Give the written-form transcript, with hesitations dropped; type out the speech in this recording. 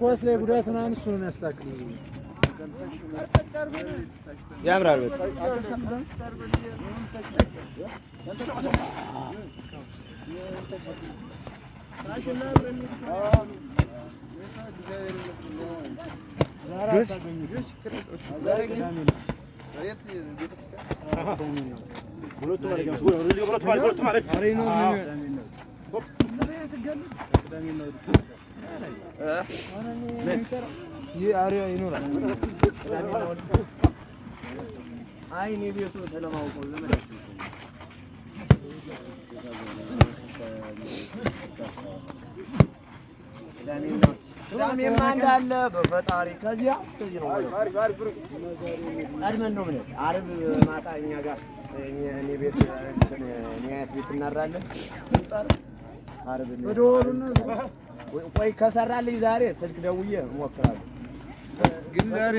ኳስ ላይ ጉዳት ምናምን እሱ ነው የሚያስተካክለው። ያምራል። እንዳለ በፈጣሪ ከዚያ ነው አድመን ነው ማለት አርብ ማታ እኛ ጋር እኔ ቤት ቤት እናራለን አርብ ቆይ ከሰራልኝ ዛሬ ስልክ ደውዬ እሞክራለሁ ግን ዛሬ